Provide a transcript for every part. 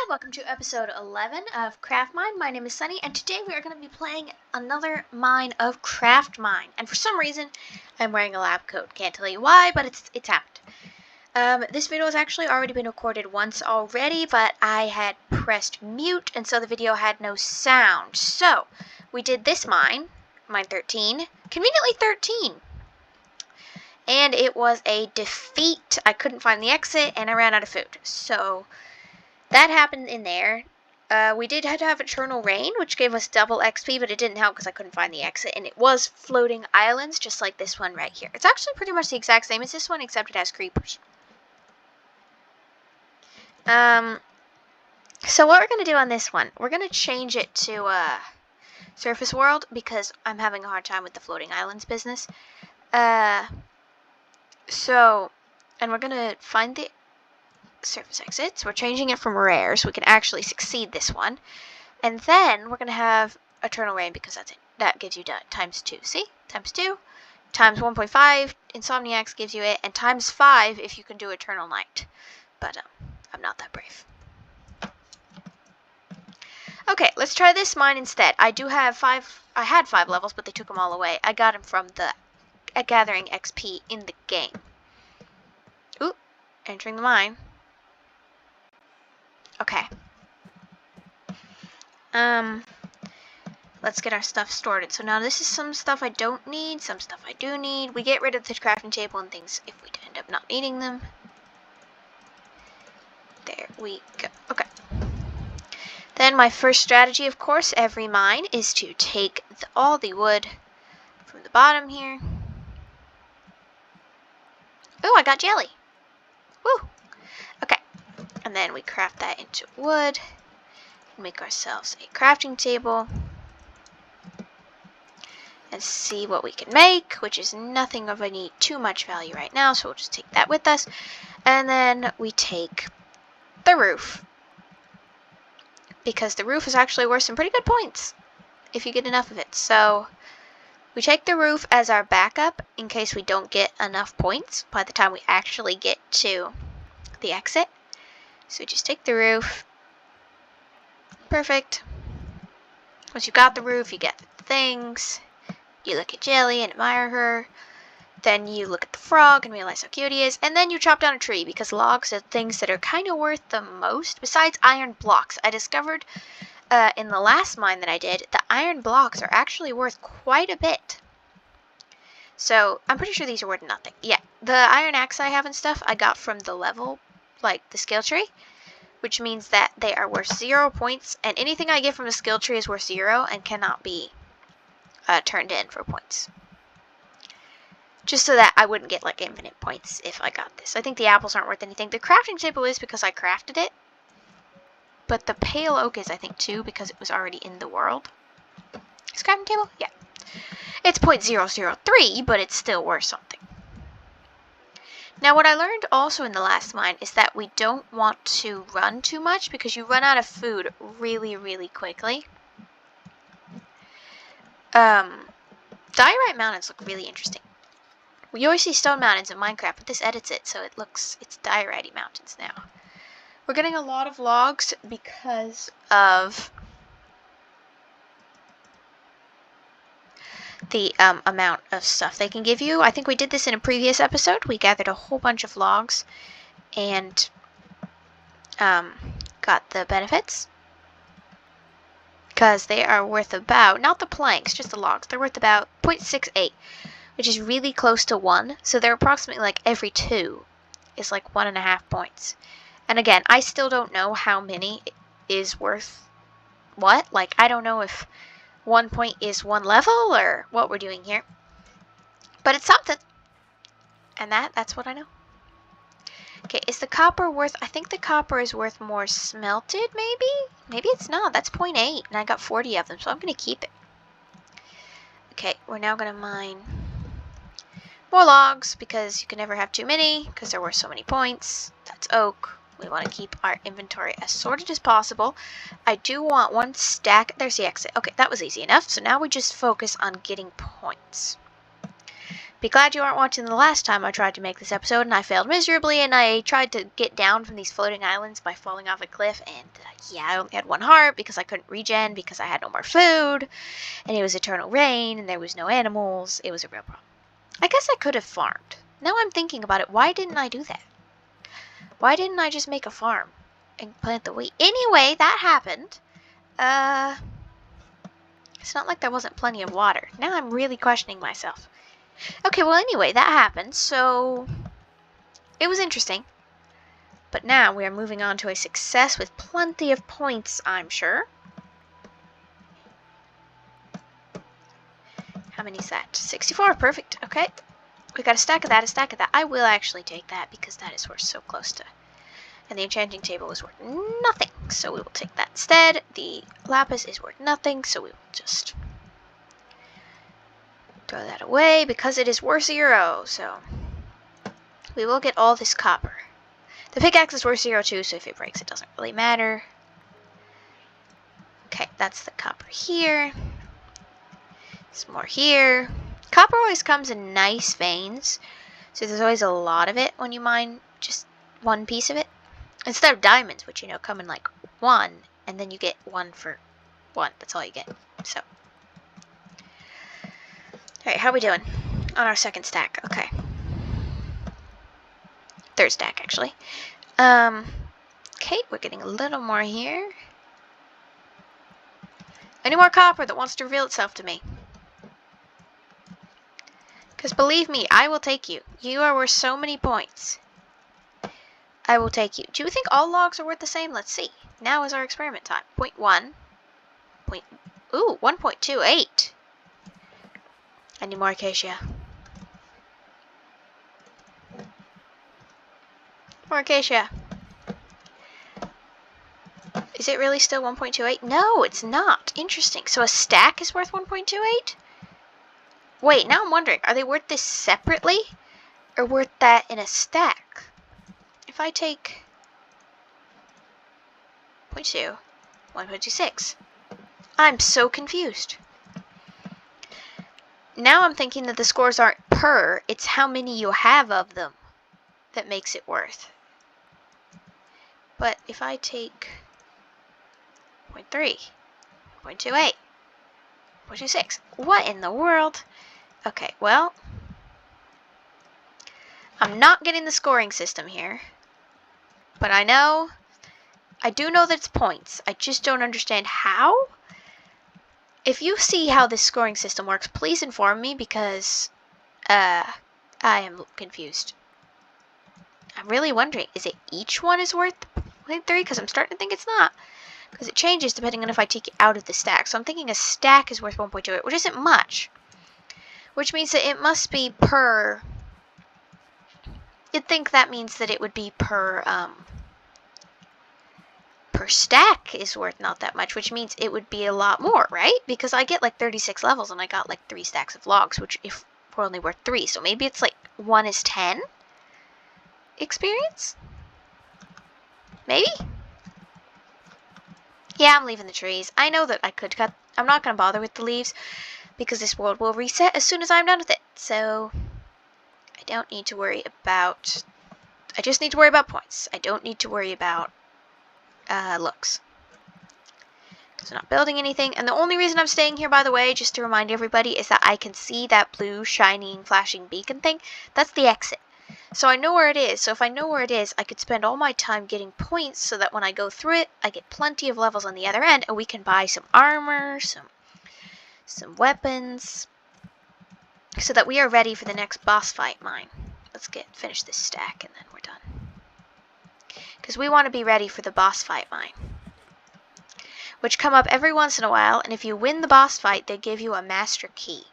welcome to episode 11 of Craftmine. My name is Sunny, and today we are going to be playing another mine of Craftmine. And for some reason, I'm wearing a lab coat. Can't tell you why, but it's happened. This video has actually already been recorded once already, but I had pressed mute, and so the video had no sound. So, we did this mine 13, conveniently 13. And it was a defeat. I couldn't find the exit, and I ran out of food. So that happened in there. We did have to have Eternal Rain, which gave us double XP, but it didn't help because I couldn't find the exit. And it was floating islands, just like this one right here. It's actually pretty much the exact same as this one, except it has creepers. So what we're going to do on this one, we're going to change it to Surface World, because I'm having a hard time with the floating islands business. And we're going to find the surface exits. We're changing it from rare so we can actually succeed this one. And then we're going to have Eternal Rain because that's it. That gives you times 2. See? Times 2. Times 1.5. Insomniacs gives you it. And times 5 if you can do Eternal Night. But I'm not that brave. Okay, let's try this mine instead. I do have 5. I had 5 levels, but they took them all away. I got them from the gathering XP in the game. Ooh, entering the mine. Okay. Let's get our stuff sorted. So now this is some stuff I don't need, some stuff I do need. We get rid of the crafting table and things if we end up not needing them. There we go. Okay. Then my first strategy, of course, every mine is to take all the wood from the bottom here. Oh, I got jelly. Woo! Okay. And then we craft that into wood. Make ourselves a crafting table. And see what we can make, which is nothing of any too much value right now, so we'll just take that with us. And then we take the roof. Because the roof is actually worth some pretty good points if you get enough of it. So we take the roof as our backup in case we don't get enough points by the time we actually get to the exit. So just take the roof. Perfect. Once you got the roof, you get the things. You look at Jelly and admire her. Then you look at the frog and realize how cute he is. And then you chop down a tree because logs are things that are kind of worth the most. Besides iron blocks. I discovered in the last mine that I did, the iron blocks are actually worth quite a bit. So I'm pretty sure these are worth nothing. Yeah, the iron axe I have and stuff I got from the level, like the skill tree. Which means that they are worth 0 points. And anything I get from the skill tree is worth 0 and cannot be turned in for points. Just so that I wouldn't get like infinite points if I got this. I think the apples aren't worth anything. The crafting table is because I crafted it. But the pale oak is, I think, too, because it was already in the world. Is crafting table? Yeah. It's 0.003, but it's still worth something. Now what I learned also in the last mine is that we don't want to run too much because you run out of food really, really quickly. Diorite mountains look really interesting. We always see stone mountains in Minecraft, but this edits it, so it's diorite mountains now. We're getting a lot of logs because of the amount of stuff they can give you. I think we did this in a previous episode. We gathered a whole bunch of logs and got the benefits. Because they are worth about, not the planks, just the logs, they're worth about 0.68, which is really close to 1. So they're approximately like every 2 is like 1.5 points. And again, I still don't know how many is worth what. Like, I don't know if 1 point is 1 level or what we're doing here. But it's something. And that's what I know. Okay, is the copper worth... I think the copper is worth more smelted, maybe? Maybe it's not. That's 0.8, and I got 40 of them, so I'm going to keep it. Okay, we're now going to mine more logs, because you can never have too many, because they're worth so many points. That's oak. We want to keep our inventory as sorted as possible. I do want 1 stack... There's the exit. Okay, that was easy enough, so now we just focus on getting points. Be glad you aren't watching the last time I tried to make this episode and I failed miserably, and I tried to get down from these floating islands by falling off a cliff, and yeah, I only had 1 heart because I couldn't regen because I had no more food, and it was eternal rain, and there was no animals. It was a real problem. I guess I could have farmed. Now I'm thinking about it, why didn't I do that? Why didn't I just make a farm and plant the wheat? Anyway, that happened. It's not like there wasn't plenty of water. Now I'm really questioning myself. Okay, well, anyway, that happened, so it was interesting. But now we are moving on to a success with plenty of points, I'm sure. How many is that? 64, perfect. Okay. We got a stack of that, a stack of that. I will actually take that because that is worth so close to. And the enchanting table is worth nothing, so we will take that instead. The lapis is worth nothing, so we will just throw that away because it is worth 0, so we will get all this copper. The pickaxe is worth 0 too, so if it breaks, it doesn't really matter. Okay, that's the copper here. Some more here. Copper always comes in nice veins, so there's always a lot of it when you mine just one piece of it. Instead of diamonds, which, you know, come in like 1, and then you get 1 for 1. That's all you get, so. Alright, how are we doing? On our second stack, okay. Third stack, actually. Okay, we're getting a little more here. Any more copper that wants to reveal itself to me? Because believe me, I will take you. You are worth so many points. I will take you. Do you think all logs are worth the same? Let's see. Now is our experiment time. 0.1. Ooh, 1.28. I need more acacia. More acacia. Is it really still 1.28? No, it's not. Interesting. So a stack is worth 1.28? Wait, now I'm wondering, are they worth this separately? Or worth that in a stack? If I take 0.2, 1.26. I'm so confused. Now I'm thinking that the scores aren't per, it's how many you have of them that makes it worth. But if I take 0.3, 0.28, 0.26, what in the world? Okay, well, I'm not getting the scoring system here, but I do know that it's points. I just don't understand how. If you see how this scoring system works, please inform me because I am confused. I'm really wondering, is it each one is worth 0.3? Because I'm starting to think it's not. Because it changes depending on if I take it out of the stack. So I'm thinking a stack is worth 1.28, which isn't much. Which means that it must be per... You'd think that means that it would be per stack is worth not that much, which means it would be a lot more, right? Because I get like 36 levels and I got like 3 stacks of logs, which if we're only worth 3. So maybe it's like 1 is 10 experience? Maybe? Yeah, I'm leaving the trees. I know that I could cut... I'm not going to bother with the leaves because this world will reset as soon as I'm done with it. So I don't need to worry about... I just need to worry about points. I don't need to worry about looks. Because I'm not building anything. And the only reason I'm staying here, by the way, just to remind everybody, is that I can see that blue, shining, flashing beacon thing. That's the exit. So I know where it is. So if I know where it is, I could spend all my time getting points so that when I go through it, I get plenty of levels on the other end, and we can buy some armor, some weapons, so that we are ready for the next boss fight mine. Let's finish this stack, and then we're done. Because we want to be ready for the boss fight mine, which come up every once in a while, and if you win the boss fight, they give you a master key.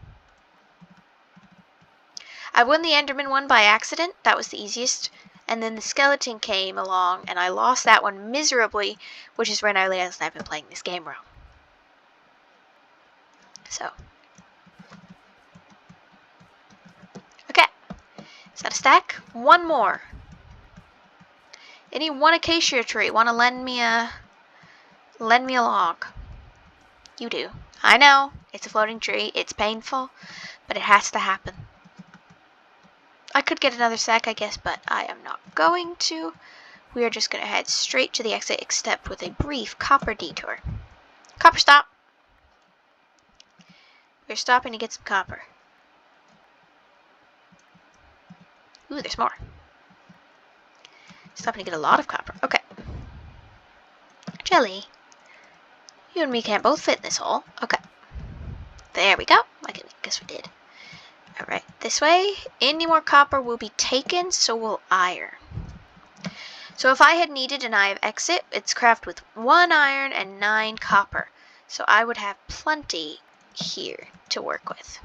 I won the Enderman one by accident. That was the easiest. And then the skeleton came along, and I lost that one miserably, which is when I realized I've been playing this game wrong. So. Okay. Is that a stack? One more. Any one acacia tree want to lend me a log? You do. I know. It's a floating tree. It's painful, but it has to happen. I could get another sack, I guess, but I am not going to. We are just going to head straight to the exit, except with a brief copper detour. Copper stop! We're stopping to get some copper. Ooh, there's more. Stopping to get a lot of copper. Okay. Jelly, you and me can't both fit in this hole. Okay. There we go. I guess we did. Alright, this way. Any more copper will be taken, so will iron. So if I had needed an eye of exit, it's craft with 1 iron and 9 copper. So I would have plenty here to work with.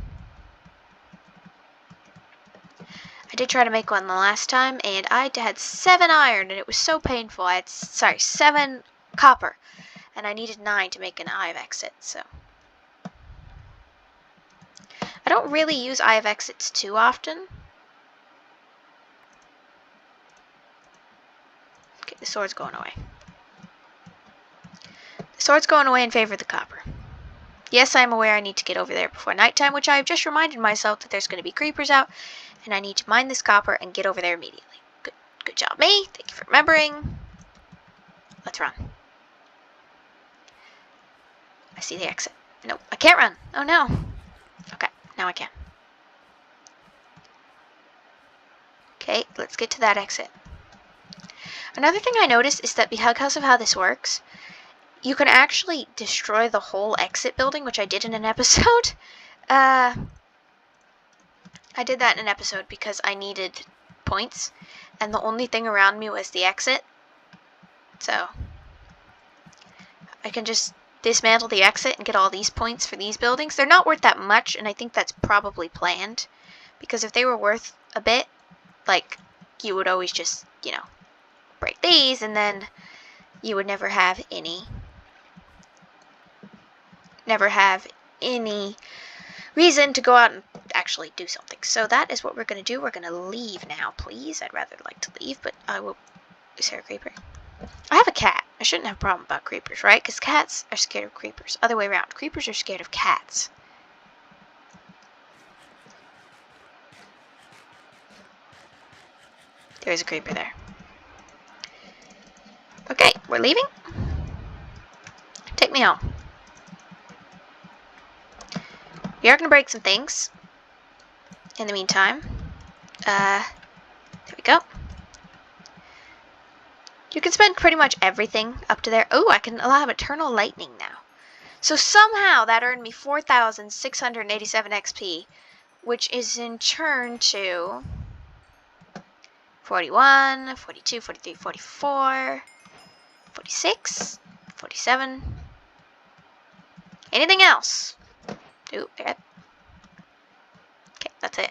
I did try to make one the last time, and I had 7 iron, and it was so painful. I had, 7 copper, and I needed 9 to make an eye of exit, so. I don't really use eye of exits too often. Okay, the sword's going away. The sword's going away in favor of the copper. Yes, I'm aware I need to get over there before nighttime, which I've just reminded myself that there's going to be creepers out, and I need to mine this copper and get over there immediately. Good job, me. Thank you for remembering. Let's run. I see the exit. Nope, I can't run. Oh no. Okay, now I can. Okay, let's get to that exit. Another thing I noticed is that because of how this works, you can actually destroy the whole exit building, which I did in an episode. I did that in an episode because I needed points, and the only thing around me was the exit. So I can just dismantle the exit and get all these points for these buildings. They're not worth that much, and I think that's probably planned, because if they were worth a bit, like, you would always just, you know, break these, and then you would never have any reason to go out and actually do something. So that is what we're going to do. We're going to leave now, please. I'd rather like to leave, but I will. Is there a creeper? I have a cat. I shouldn't have a problem about creepers, right? Because cats are scared of creepers. Other way around. Creepers are scared of cats. There's a creeper there. Okay, we're leaving. Take me home. We are going to break some things. In the meantime, there we go. You can spend pretty much everything up to there. Oh, I can allow eternal lightning now. So somehow that earned me 4,687 XP, which is in turn to 41, 42, 43, 44, 46, 47. Anything else? Ooh, okay, that's it.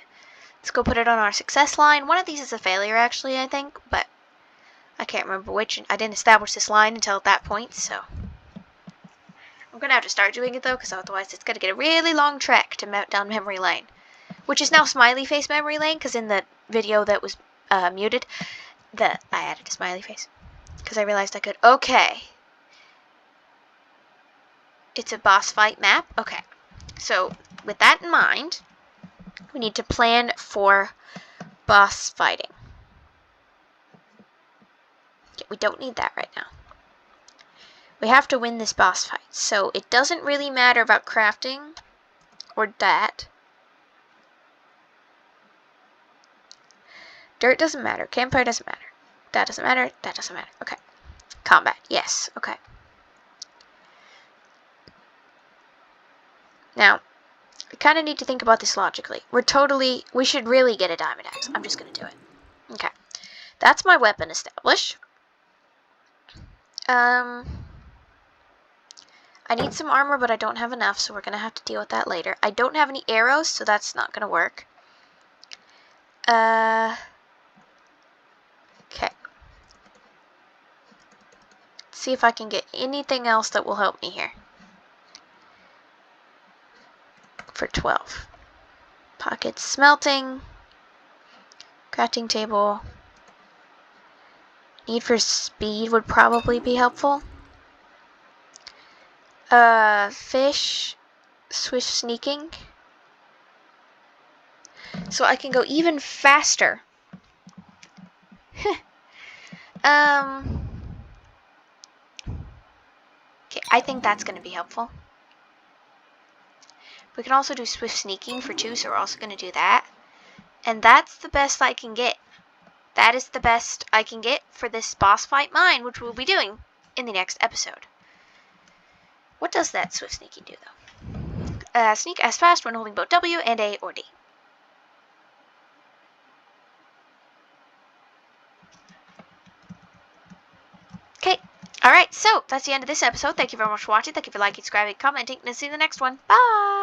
Let's go put it on our success line. One of these is a failure, actually, I think, but I can't remember which. I didn't establish this line until at that point, so I'm going to have to start doing it, though, because otherwise it's going to get a really long trek to mount down memory lane, which is now smiley face memory lane, because in the video that was muted, I added a smiley face, because I realized I could. Okay. It's a boss fight map. Okay. So, with that in mind, we need to plan for boss fighting. Okay, we don't need that right now. We have to win this boss fight. So, it doesn't really matter about crafting or that. Dirt doesn't matter. Campfire doesn't matter. That doesn't matter. That doesn't matter. Okay. Combat. Yes. Okay. Now, we kind of need to think about this logically. We should really get a diamond axe. I'm just going to do it. Okay. That's my weapon established. I need some armor, but I don't have enough, so we're going to have to deal with that later. I don't have any arrows, so that's not going to work. Okay. Let's see if I can get anything else that will help me here. For 12. Pockets smelting. Crafting table. Need for speed would probably be helpful. Fish. Swift sneaking. so I can go even faster. Okay, I think that's going to be helpful. We can also do swift sneaking for 2, so we're also going to do that. And that's the best I can get. That is the best I can get for this boss fight mine, which we'll be doing in the next episode. What does that swift sneaking do, though? Sneak as fast when holding both W and A or D. Okay. Alright, so that's the end of this episode. Thank you very much for watching. Thank you for liking, subscribing, commenting, and see you in the next one. Bye!